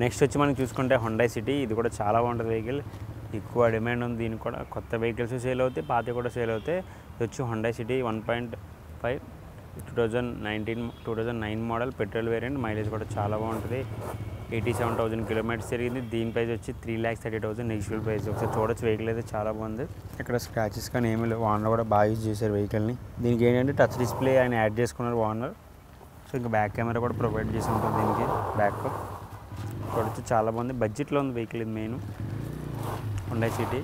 Next వచ్చి మనం చూసుకుంటే హుండై సిటీ. ఇది కూడా చాలా బాగుంటుంది వెహికల్, ఎక్కువ డిమాండ్ ఉంది దీనికి కూడా. కొత్త వెహికల్స్ సేల్ అవుతాయి, పాతవి కూడా సేల్ అవుతాయి. ఇది వచ్చి Hyundai city 1.5 2009 model petrol variant. Mileage కూడా చాలా బాగుంటుంది. 87,000 కిలోమీటర్స్ తిరిగింది. దీని ప్రైస్ వచ్చి 3,30,000 నెగిషియబుల్ ప్రైస్. ఒకసారి చూడొచ్చు, వెహికల్ అయితే చాలా బాగుంది. ఇక్కడ స్క్రాచెస్ కానీ ఏమీ లేవు. ఓనర్ కూడా బాగా యూజ్ చేశారు వెహికల్ని. దీనికి ఏంటంటే టచ్ డిస్ప్లే ఆయన యాడ్ చేసుకున్నారు ఓనర్. సో ఇంకా బ్యాక్ కెమెరా కూడా ప్రొవైడ్ చేసి ఉంటుంది దీనికి. బ్యాక్ చూడొచ్చు, చాలా బాగుంది. బడ్జెట్లో ఉంది వెహికల్ ఇది మెయిన్ హుండై సిటీ.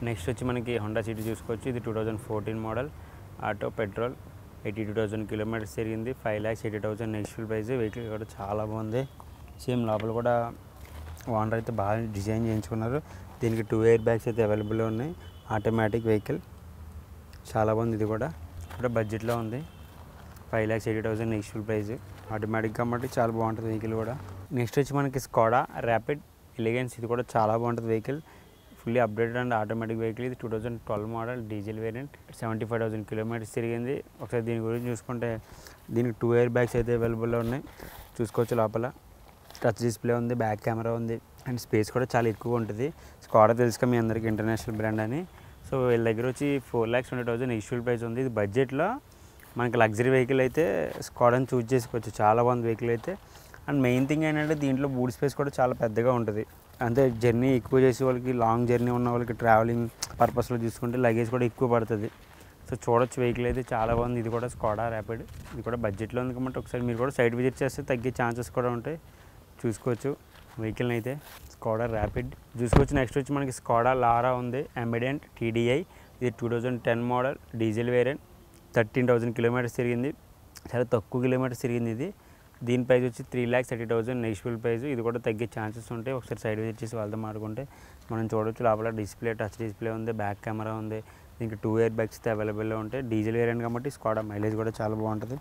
నెక్స్ట్ వచ్చి మనకి హుండా సిటీ చూసుకోవచ్చు. ఇది 2014 మోడల్ ఆటో పెట్రోల్. 82,000 కిలోమీటర్స్ తిరిగింది. 5,80,000 నెగిషియబుల్ ప్రైస్. వెహికల్ కూడా చాలా బాగుంది. సేమ్ లోపల కూడా ఓనర్ అయితే బాగా డిజైన్ చేయించుకున్నారు. దీనికి 2 ఎయిర్ బ్యాగ్స్ అయితే అవైలబుల్లో ఉన్నాయి. ఆటోమేటిక్ వెహికల్ చాలా బాగుంది. ఇది కూడా బడ్జెట్లో ఉంది. 5,80,000 నెగిషియబుల్ ప్రైస్. ఆటోమేటిక్ కాబట్టి చాలా బాగుంటుంది వెహికల్ కూడా. నెక్స్ట్ వచ్చి మనకి స్కోడా ర్యాపిడ్ ఎలిగెన్స్. ఇది కూడా చాలా బాగుంటుంది vehicle, fully updated and automatic vehicle. ఇది 2012 మోడల్ డీజిల్ వేరియంట్. 75,000 కిలోమీటర్స్ తిరిగింది. ఒకసారి దీని గురించి చూసుకుంటే దీనికి 2 ఎయిర్ బ్యాగ్స్ అయితే అవైలబుల్లో ఉన్నాయి. చూసుకోవచ్చు, లోపల టచ్ డిస్ప్లే ఉంది, బ్యాక్ కెమెరా ఉంది అండ్ స్పేస్ కూడా చాలా ఎక్కువ ఉంటుంది. స్కోడా తెలుసుక మీ అందరికీ ఇంటర్నేషనల్ బ్రాండ్ అని. సో వీళ్ళ దగ్గర వచ్చి 4,20,000 నెగిషియబుల్ ప్రైస్ ఉంది. ఇది బడ్జెట్లో మనకి లగ్జరీ వెహికల్ అయితే స్కోడాని చూస్ చేసుకోవచ్చు. చాలా బాగుంది వెహికల్ అయితే. అండ్ మెయిన్ థింగ్ ఏంటంటే దీంట్లో బూట్ స్పేస్ కూడా చాలా పెద్దగా ఉంటుంది. అంటే జర్నీ ఎక్కువ చేసే వాళ్ళకి, లాంగ్ జర్నీ ఉన్న వాళ్ళకి, ట్రావెలింగ్ పర్పస్లో చూసుకుంటే లగేజ్ కూడా ఎక్కువ పడుతుంది. సో చూడొచ్చు, వెహికల్ అయితే చాలా బాగుంది. ఇది కూడా స్కోడా ర్యాపిడ్. ఇది కూడా బడ్జెట్లో ఉంది కాబట్టి ఒకసారి మీరు కూడా సైట్ విజిట్ చేస్తే తగ్గే ఛాన్సెస్ కూడా ఉంటాయి. చూసుకోవచ్చు వెహికల్ని అయితే. స్కోడా ర్యాపిడ్ చూసుకోవచ్చు. నెక్స్ట్ వచ్చి మనకి స్కోడా లారా ఉంది, అంబిడెంట్ TDI. ఇది 2010 మోడల్ డీజిల్ వేరియంట్. 13,000 కిలోమీటర్స్ తిరిగింది. చాలా తక్కువ కిలోమీటర్స్ తిరిగింది ఇది. దీని ప్రైస్ వచ్చి 3,30,000 నెగిషియబుల్ ప్రైస్. ఇది కూడా తగ్గే ఛాన్సెస్ ఉంటాయి. ఒకసారి సైడ్ విజిట్ చేసి వాళ్ళతో మాట్లాడుకుంటే మనం చూడవచ్చు. లోపల డిస్ప్లే, టచ్ డిస్ప్లే ఉంది, బ్యాక్ కెమెరా ఉంది. దీనికి 2 ఎయిర్ బ్యాగ్స్ అయితే అవైలబుల్లో ఉంటాయి. డీజిల్ వేరియంట్ కాబట్టి స్కోడా మైలేజ్ కూడా చాలా బాగుంటుంది.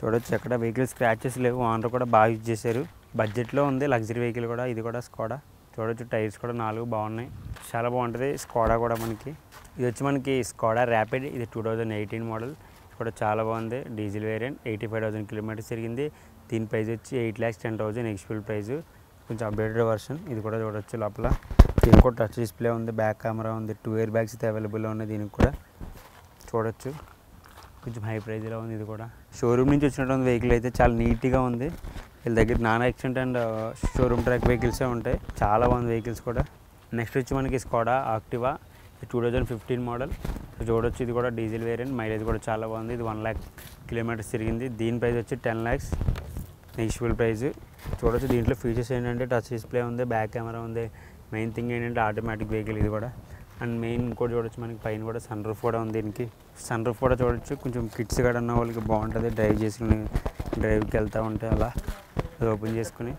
చూడొచ్చు, ఎక్కడ వెహికల్ స్క్రాచెస్ లేవు. ఓనర్ కూడా బాగా యూజ్ చేశారు. బడ్జెట్లో ఉంది, లగ్జరీ వెహికల్ కూడా. ఇది కూడా స్కోడా. చూడొచ్చు, టైర్స్ కూడా 4 బాగున్నాయి. చాలా బాగుంటుంది స్కోడా కూడా మనకి. ఇది వచ్చి మనకి స్కోడా ర్యాపిడ్. ఇది 2018 మోడల్. కూడా చాలా బాగుంది. Diesel variant. 85,000 కిలోమీటర్స్ తిరిగింది. దీని ప్రైస్ వచ్చి 8,10,000 నెగిషియబుల్ ప్రైస్. కొంచెం అప్డేటెడ్ వర్షన్. ఇది కూడా చూడొచ్చు. లోపల దీనికి కూడా టచ్ డిస్ప్లే ఉంది, బ్యాక్ కెమెరా ఉంది, 2 ఎయిర్ బ్యాగ్స్ అయితే అవైలబుల్లో ఉన్నాయి. దీనికి కూడా చూడొచ్చు, కొంచెం హై ప్రైజ్లో ఉంది. ఇది కూడా షోరూమ్ నుంచి వచ్చినటువంటి వెహికల్ అయితే చాలా నీట్గా ఉంది. వీళ్ళ దగ్గర non accident and showroom track వెహికల్సే ఉంటాయి. చాలా బాగుంది వెహికల్స్ కూడా. నెక్స్ట్ వచ్చి మనకి స్కోడా ఆక్టివా. 2015 మోడల్. చూడొచ్చు, ఇది కూడా డీజిల్ వేరియంట్. మైలేజ్ కూడా చాలా బాగుంది. ఇది 1,00,000 కిలోమీటర్స్ తిరిగింది. దీని ప్రైస్ వచ్చి 10 lakhs నెగిషియబుల్ ప్రైస్. చూడొచ్చు, దీంట్లో ఫీచర్స్ ఏంటంటే టచ్ డిస్ప్లే ఉంది, బ్యాక్ కెమెరా ఉంది. మెయిన్ థింగ్ ఏంటంటే ఆటోమేటిక్ వెహికల్ ఇది కూడా. అండ్ మెయిన్ కూడా చూడొచ్చు, మనకి పైన కూడా సన్ రూఫ్ కూడా ఉంది. దీనికి సన్ రూఫ్ కూడా చూడొచ్చు. కొంచెం కిడ్స్ కూడా ఉన్న వాళ్ళకి బాగుంటుంది. డ్రైవ్కి వెళ్తూ ఉంటే అలా ఓపెన్ చేసుకుని